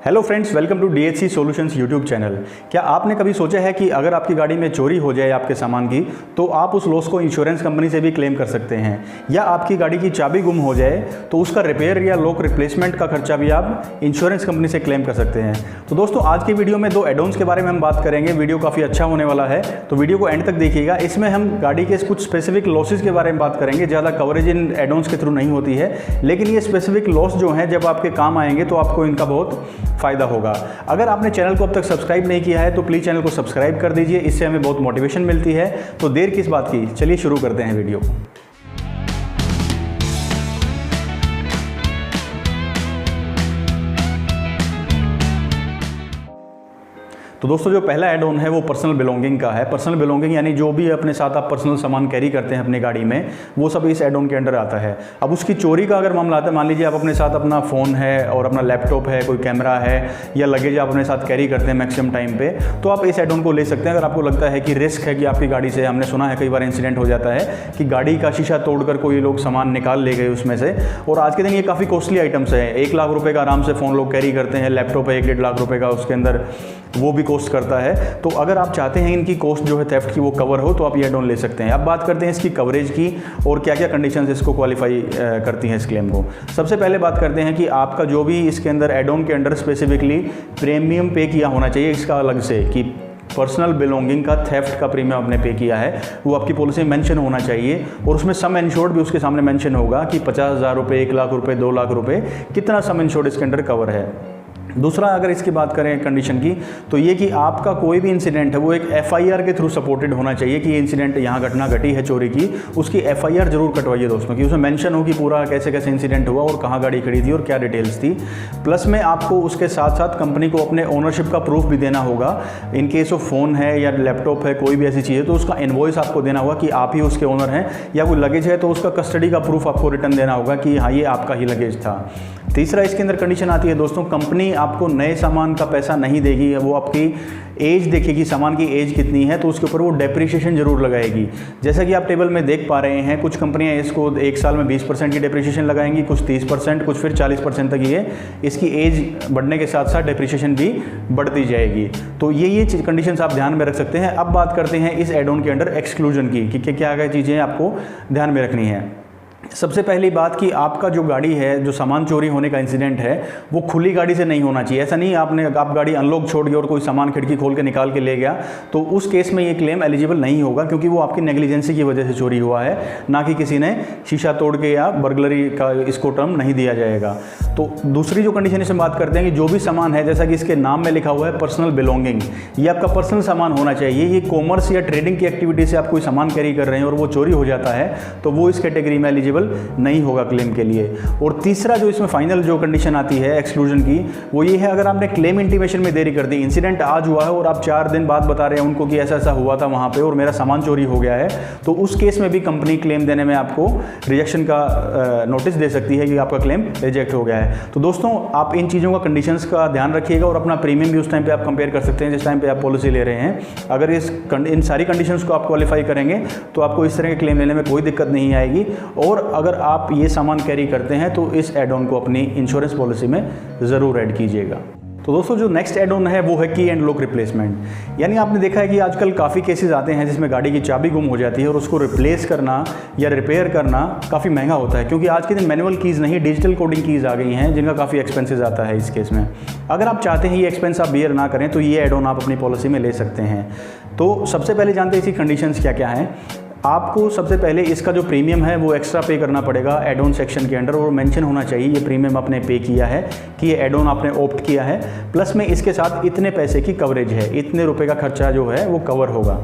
Hello friends, welcome to DHC solutions YouTube channel. क्या आपने कभी सोचा है कि अगर आपकी गाड़ी में चोरी हो जाए आपके सामान की, तो आप उस लॉस को इंश्योरेंस कंपनी से भी क्लेम कर सकते हैं, या आपकी गाड़ी की चाबी गुम हो जाए तो उसका रिपेयर या लॉक रिप्लेसमेंट का खर्चा भी आप इंश्योरेंस कंपनी से क्लेम कर सकते हैं। तो दोस्तों, आज की वीडियो में 2 एडॉन्स के बारे में हम बात करेंगे। वीडियो काफ़ी अच्छा होने वाला है, तो वीडियो को एंड तक देखिएगा। इसमें हम गाड़ी के कुछ स्पेसिफिक लॉसेज के बारे में बात करेंगे। ज़्यादा कवरेज इन एडॉन्स के थ्रू नहीं होती है, लेकिन ये स्पेसिफिक लॉस जो हैं जब आपके काम आएंगे तो आपको इनका बहुत फ़ायदा होगा। अगर आपने चैनल को अब तक सब्सक्राइब नहीं किया है तो प्लीज़ चैनल को सब्सक्राइब कर दीजिए, इससे हमें बहुत मोटिवेशन मिलती है। तो देर किस बात की, चलिए शुरू करते हैं वीडियो। तो दोस्तों, जो पहला ऐड ऑन है वो पर्सनल बिलोंगिंग का है। पर्सनल बिलोंगिंग यानी जो भी अपने साथ आप पर्सनल सामान कैरी करते हैं अपनी गाड़ी में, वो सब इस ऐड ऑन के अंडर आता है। अब उसकी चोरी का अगर मामला आता है, मान लीजिए आप अपने साथ अपना फ़ोन है और अपना लैपटॉप है, कोई कैमरा है या लगेज आप अपने साथ कैरी करते हैं मैक्सिमम टाइम पे, तो आप इस ऐड ऑन को ले सकते हैं। अगर आपको लगता है कि रिस्क है कि आपकी गाड़ी से, हमने सुना है कई बार इंसिडेंट हो जाता है कि गाड़ी का शीशा तोड़कर कोई लोग सामान निकाल ले गए उसमें से, और आज के दिन ये काफ़ी कॉस्टली आइटम्स है। 1 लाख रुपये का आराम से फ़ोन लोग कैरी करते हैं, लैपटॉप है 1-1.5 लाख रुपये का, उसके अंदर वो भी कॉस्ट करता है। तो अगर आप चाहते हैं इनकी कॉस्ट जो है थेफ्ट की वो कवर हो, तो आप ये ऐड ऑन ले सकते हैं। अब बात करते हैं इसकी कवरेज की और क्या क्या कंडीशंस इसको क्वालिफाई करती हैं इस क्लेम को। सबसे पहले बात करते हैं कि आपका जो भी इसके अंदर ऐड ऑन के अंडर स्पेसिफिकली प्रीमियम पे किया होना चाहिए इसका अलग से, कि पर्सनल बिलोंगिंग का थेफ्ट का प्रीमियम आपने पे किया है, वो आपकी पॉलिसी में मेंशन होना चाहिए। और उसमें सम इंश्योर्ड भी उसके सामने मेंशन होगा कि 50,000 रुपये, 1 लाख रुपये, 2 लाख रुपये, कितना सम इंश्योर्ड इसके अंडर कवर है। दूसरा, अगर इसकी बात करें कंडीशन की, तो ये कि आपका कोई भी इंसिडेंट है वो एक FIR के थ्रू सपोर्टेड होना चाहिए कि ये इंसिडेंट यहाँ घटना घटी है चोरी की, उसकी FIR जरूर कटवाइए दोस्तों, कि उसमें मेंशन हो कि पूरा कैसे कैसे इंसिडेंट हुआ और कहाँ गाड़ी खड़ी थी और क्या डिटेल्स थी। प्लस में आपको उसके साथ साथ कंपनी को अपने ओनरशिप का प्रूफ भी देना होगा। इन केस ऑफ फ़ोन है या लैपटॉप है, कोई भी ऐसी चीज़ है, तो उसका इनवॉइस आपको देना होगा कि आप ही उसके ओनर हैं, या कोई लगेज है तो उसका कस्टडी का प्रूफ आपको रिटर्न देना होगा कि हाँ ये आपका ही लगेज था। तीसरा, इसके अंदर कंडीशन आती है दोस्तों, कंपनी आपको नए सामान का पैसा नहीं देगी, वो आपकी एज देखेगी, सामान की एज कितनी है, तो उसके ऊपर वो डेप्रिसिएशन जरूर लगाएगी। जैसा कि आप टेबल में देख पा रहे हैं, कुछ कंपनियां इसको 1 साल में 20% की डेप्रिसिएशन लगाएंगी, कुछ 30%, कुछ फिर 40% तक ये इसकी एज बढ़ने के साथ साथ डेप्रिसिएशन भी बढ़ती जाएगी। तो ये कंडीशंस आप ध्यान में रख सकते हैं। अब बात करते हैं इस एड ऑन के अंडर एक्सक्लूजन की, कि क्या क्या चीज़ें आपको ध्यान में रखनी है। सबसे पहली बात कि आपका जो गाड़ी है, जो सामान चोरी होने का इंसिडेंट है, वो खुली गाड़ी से नहीं होना चाहिए। ऐसा नहीं आप गाड़ी अनलॉक छोड़ गए और कोई सामान खिड़की खोल के निकाल के ले गया, तो उस केस में ये क्लेम एलिजिबल नहीं होगा, क्योंकि वो आपकी नेग्लिजेंसी की वजह से चोरी हुआ है, ना कि किसी ने शीशा तोड़ के या बर्गलरी का इसको टर्म नहीं दिया जाएगा। तो दूसरी जो कंडीशन इसमें बात करते हैं कि जो भी सामान है, जैसा कि इसके नाम में लिखा हुआ है पर्सनल बिलोंगिंग, ये आपका पर्सनल सामान होना चाहिए। ये कॉमर्स या ट्रेडिंग की एक्टिविटी से आप कोई सामान कैरी कर रहे हैं और वो चोरी हो जाता है, तो वो इस कैटेगरी में एलिजिबल नहीं होगा क्लेम के लिए। और तीसरा जो इसमें फाइनल जो कंडीशन आती है एक्सक्लूजन की, वो ये है, अगर आपने क्लेम इंटीमेशन में देरी कर दी, इंसिडेंट आज हुआ है और आप 4 दिन बाद बता रहे हैं उनको कि ऐसा ऐसा हुआ था वहाँ पे और मेरा सामान चोरी हो गया है, तो उस केस में भी कंपनी क्लेम देने में आपको रिजेक्शन का नोटिस दे सकती है कि आपका क्लेम रिजेक्ट हो गया है। तो दोस्तों, आप इन चीज़ों का, कंडीशंस का ध्यान रखिएगा और अपना प्रीमियम भी उस टाइम पे आप कंपेयर कर सकते हैं जिस टाइम पे आप पॉलिसी ले रहे हैं। अगर इन सारी कंडीशंस को आप क्वालिफाई करेंगे तो आपको इस तरह के क्लेम लेने में कोई दिक्कत नहीं आएगी। और अगर आप ये सामान कैरी करते हैं तो इस एड ऑन को अपनी इंश्योरेंस पॉलिसी में ज़रूर ऐड कीजिएगा। तो दोस्तों, जो नेक्स्ट ऐड ऑन है वो है की एंड लॉक रिप्लेसमेंट। यानी आपने देखा है कि आजकल काफ़ी केसेस आते हैं जिसमें गाड़ी की चाबी गुम हो जाती है और उसको रिप्लेस करना या रिपेयर करना काफ़ी महंगा होता है, क्योंकि आज के दिन मैनुअल कीज़ नहीं, डिजिटल कोडिंग कीज़ आ गई हैं जिनका काफ़ी एक्सपेंसेस आता है इस केस में। अगर आप चाहते हैं ये एक्सपेंस आप बियर ना करें, तो ये ऐड ऑन आप अपनी पॉलिसी में ले सकते हैं। तो सबसे पहले जानते हैं इसकी कंडीशंस क्या क्या हैं। आपको सबसे पहले इसका जो प्रीमियम है वो एक्स्ट्रा पे करना पड़ेगा एड ऑन सेक्शन के अंडर, और मेंशन होना चाहिए ये प्रीमियम आपने पे किया है, कि ये एड ऑन आपने ऑप्ट किया है, प्लस में इसके साथ इतने पैसे की कवरेज है, इतने रुपए का खर्चा जो है वो कवर होगा।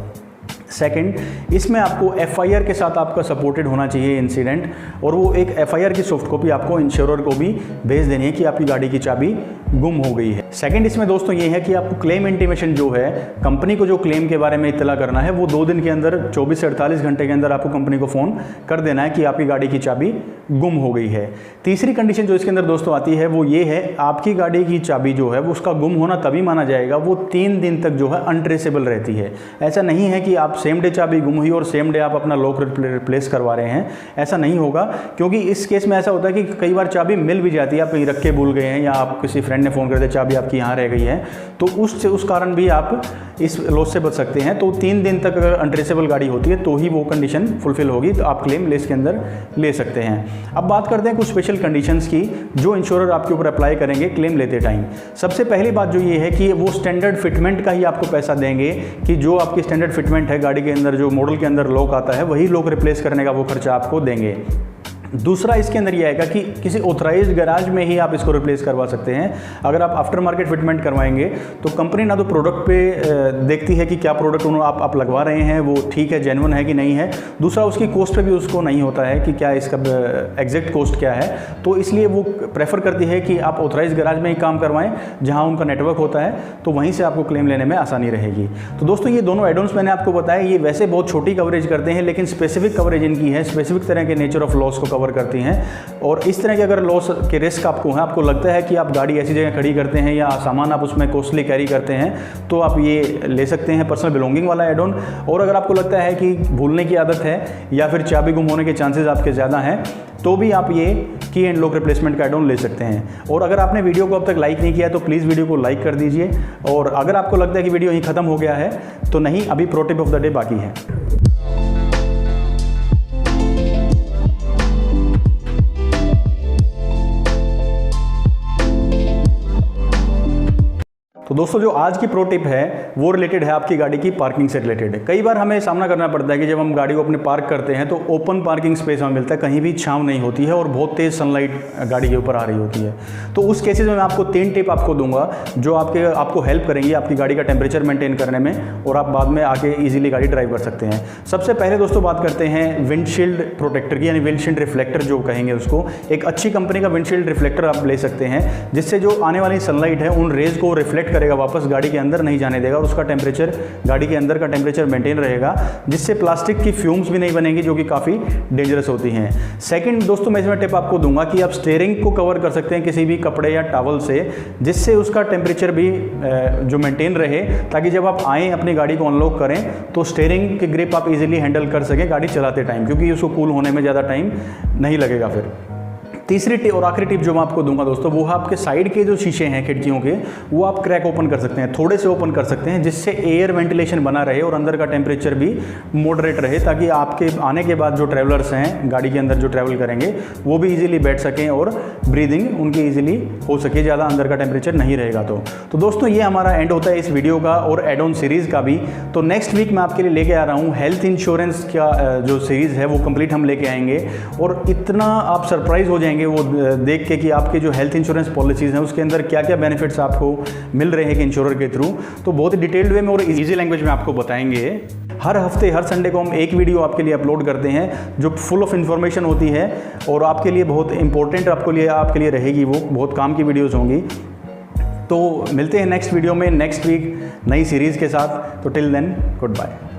सेकंड, इसमें आपको FIR के साथ आपका सपोर्टेड होना चाहिए इंसिडेंट, और वो एक FIR की सॉफ्ट कॉपी आपको इंश्योरर को भी भेज देनी है कि आपकी गाड़ी की चाबी गुम हो गई है। सेकंड, इसमें दोस्तों ये है कि आपको क्लेम इंटीमेशन जो है, कंपनी को जो क्लेम के बारे में इत्तला करना है, वो 2 दिन के अंदर, 24 से 48 घंटे के अंदर आपको कंपनी को फ़ोन कर देना है कि आपकी गाड़ी की चाबी गुम हो गई है। तीसरी कंडीशन जो इसके अंदर दोस्तों आती है वो ये है, आपकी गाड़ी की चाबी जो है वो उसका गुम होना तभी माना जाएगा, वो 3 दिन तक जो है अनट्रेसेबल रहती है। ऐसा नहीं है कि आप सेम डे चाबी गुम हुई और सेम डे आप अपना लॉक रिप्लेस करवा रहे हैं, ऐसा नहीं होगा। क्योंकि इस केस में ऐसा होता है कि कई बार चाबी मिल भी जाती है, आप कहीं रख के भूल गए हैं या आप किसी फ्रेंड ने फ़ोन कर दिया चाबी आपकी यहाँ रह गई है, तो उस कारण भी आप इस लॉस से बच सकते हैं। तो 3 दिन तक अगर अनट्रेसेबल गाड़ी होती है तो ही वो कंडीशन फुलफिल होगी, तो आप क्लेम लिस्ट के अंदर ले सकते हैं। अब बात करते हैं कुछ स्पेशल कंडीशंस की जो इंश्योरर आपके ऊपर अप्लाई करेंगे क्लेम लेते टाइम। सबसे पहली बात जो ये है कि वो स्टैंडर्ड फिटमेंट का ही आपको पैसा देंगे, कि जो आपकी स्टैंडर्ड फिटमेंट है गाड़ी के अंदर, जो मॉडल के अंदर लॉक आता है वही लॉक रिप्लेस करने का वो खर्चा आपको देंगे। दूसरा इसके अंदर ये आएगा कि किसी ऑथराइज्ड गैराज में ही आप इसको रिप्लेस करवा सकते हैं। अगर आप आफ्टर मार्केट फिटमेंट करवाएंगे तो कंपनी ना तो प्रोडक्ट पे देखती है कि क्या प्रोडक्ट आप लगवा रहे हैं वो ठीक है, जेन्युइन है कि नहीं है। दूसरा उसकी कॉस्ट पे भी उसको नहीं होता है कि क्या इसका एग्जैक्ट कॉस्ट क्या है, तो इसलिए वो प्रेफर करती है कि आप ऑथराइज्ड गैराज में ही काम करवाएं जहाँ उनका नेटवर्क होता है, तो वहीं से आपको क्लेम लेने में आसानी रहेगी। तो दोस्तों ये दोनों एडॉन्स मैंने आपको बताया, ये वैसे बहुत छोटी कवरेज करते हैं लेकिन स्पेसिफिक कवरेज इनकी है, स्पेसिफिक तरह के नेचर ऑफ लॉस को करती हैं। और इस तरह के अगर लॉस के रिस्क आपको है, आपको लगता है कि आप गाड़ी ऐसी जगह खड़ी करते हैं या सामान आप उसमें कॉस्टली कैरी करते हैं, तो आप ये ले सकते हैं पर्सनल बिलोंगिंग वाला एड ऑन। और अगर आपको लगता है कि भूलने की आदत है या फिर चाबी गुम होने के चांसेस आपके ज़्यादा हैं, तो भी आप ये की एंड लॉक रिप्लेसमेंट का एड ऑन ले सकते हैं। और अगर आपने वीडियो को अब तक लाइक नहीं किया तो प्लीज़ वीडियो को लाइक कर दीजिए। और अगर आपको लगता है कि वीडियो यहीं ख़त्म हो गया है तो नहीं, अभी pro tip of the day बाकी है। तो दोस्तों जो आज की प्रो टिप है वो रिलेटेड है आपकी गाड़ी की पार्किंग से रिलेटेड। कई बार हमें सामना करना पड़ता है कि जब हम गाड़ी को अपने पार्क करते हैं तो ओपन पार्किंग स्पेस हमें मिलता है, कहीं भी छांव नहीं होती है और बहुत तेज़ सनलाइट गाड़ी के ऊपर आ रही होती है। तो उस केसेस में मैं आपको 3 टिप आपको दूंगा जो आपको हेल्प करेंगी आपकी गाड़ी का टेम्परेचर मेंटेन करने में, और आप बाद में आके ईजिली गाड़ी ड्राइव कर सकते हैं। सबसे पहले दोस्तों बात करते हैं विंडशील्ड प्रोटेक्टर की, यानी विंडशील्ड रिफ्लेक्टर जो कहेंगे उसको। एक अच्छी कंपनी का विंडशील्ड रिफ्लेक्टर आप ले सकते हैं जिससे जो आने वाली सनलाइट है उन रेज को रिफ्लेक्ट करेगा, वापस गाड़ी के अंदर नहीं जाने देगा और उसका टेम्परेचर, गाड़ी के अंदर का टेम्परेचर मेंटेन रहेगा, जिससे प्लास्टिक की फ्यूम्स भी नहीं बनेंगी जो कि काफ़ी डेंजरस होती हैं। सेकंड दोस्तों मैं इसमें टिप आपको दूंगा कि आप स्टीयरिंग को कवर कर सकते हैं किसी भी कपड़े या टॉवल से, जिससे उसका टेम्परेचर भी जो मेंटेन रहे, ताकि जब आप आएँ अपनी गाड़ी को अनलॉक करें तो स्टीयरिंग की ग्रिप आप इजीली हैंडल कर सकें गाड़ी चलाते टाइम, क्योंकि उसको कूल होने में ज़्यादा टाइम नहीं लगेगा। फिर तीसरी टिप और आखिरी टिप जो मैं आपको दूंगा दोस्तों, वो है आपके साइड के जो शीशे हैं खिड़कियों के, वो आप क्रैक ओपन कर सकते हैं, थोड़े से ओपन कर सकते हैं, जिससे एयर वेंटिलेशन बना रहे और अंदर का टेम्परेचर भी मॉडरेट रहे, ताकि आपके आने के बाद जो ट्रैवलर्स हैं गाड़ी के अंदर जो ट्रैवल करेंगे वो भी इजीली बैठ सकें और ब्रीदिंग उनकी इजीली हो सके, ज़्यादा अंदर का टेम्परेचर नहीं रहेगा। तो दोस्तों ये हमारा एंड होता है इस वीडियो का और एड ऑन सीरीज़ का भी। तो नेक्स्ट वीक मैं आपके लिए लेके आ रहा हूँ हेल्थ इंश्योरेंस का जो सीरीज़ है वो कंप्लीट हम लेके आएंगे, और इतना आप सरप्राइज हो जाएंगे वो देख के कि आपके जो हेल्थ इंश्योरेंस पॉलिसीज़ हैं उसके अंदर क्या क्या बेनिफिट्स आपको मिल रहे हैं कि इंश्योरर के थ्रू। तो बहुत ही डिटेल्ड वे में और इजी लैंग्वेज में आपको बताएंगे। हर हफ्ते हर संडे को हम एक वीडियो आपके लिए अपलोड करते हैं जो फुल ऑफ इन्फॉर्मेशन होती है और आपके लिए बहुत इंपॉर्टेंट आपके लिए रहेगी, वो बहुत काम की वीडियोज़ होंगी। तो मिलते हैं नेक्स्ट वीडियो में नेक्स्ट वीक नई सीरीज़ के साथ। तो टिल देन गुड बाय।